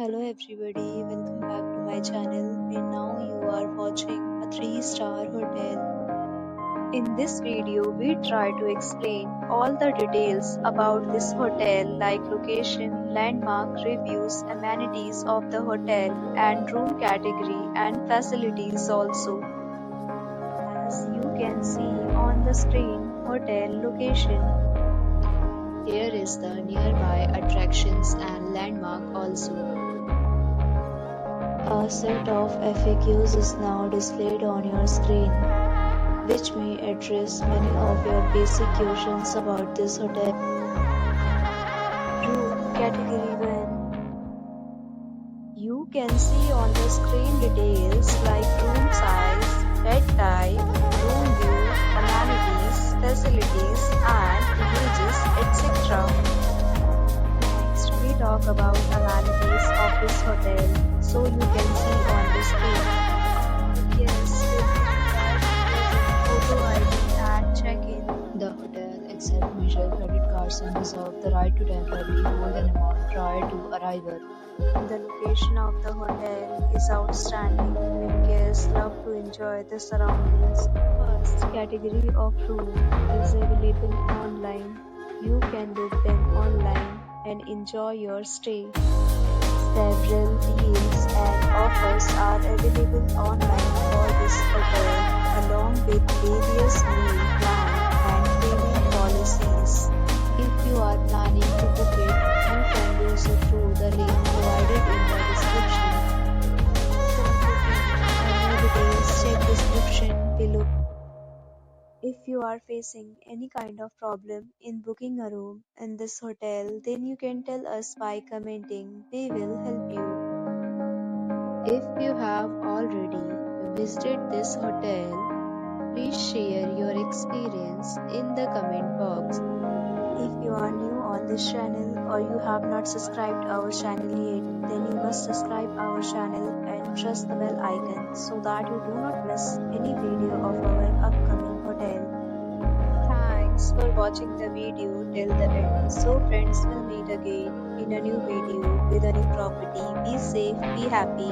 Hello everybody, welcome back to my channel and now you are watching a 3-star hotel. In this video, we try to explain all the details about this hotel like location, landmark, reviews, amenities of the hotel and room category and facilities also. As you can see on the screen, hotel location. Here is the nearby attractions and landmark also. A set of FAQs is now displayed on your screen, which may address many of your basic questions about this hotel. Room Category 1. You can see on the screen details like room size, bed type, room view, amenities, facilities, and uses, etc. Next, we talk about amenities of this hotel. So you can see on the screen. Yes, photo ID and check-in. The hotel accepts major credit cards and reserves the right to temporarily hold an amount prior to arrival. The location of the hotel is outstanding and guests love to enjoy the surroundings. First category of room is available online. You can book them online and enjoy your stay. Several deals and offers are available online for this hotel, along with various meal plan and payment policies. If you are planning to book it, you can do so through the link provided in the description. For more details, check description below. If you are facing any kind of problem in booking a room in this hotel, then you can tell us by commenting. We will help you. If you have already visited this hotel, please share your experience in the comment box. If you are new on this channel or you have not subscribed our channel yet, then you must subscribe our channel and press the bell icon so that you do not miss any video of our upcoming hotel. Thanks for watching the video till the end. So friends, will meet again in a new video with a new property. Be safe, be happy.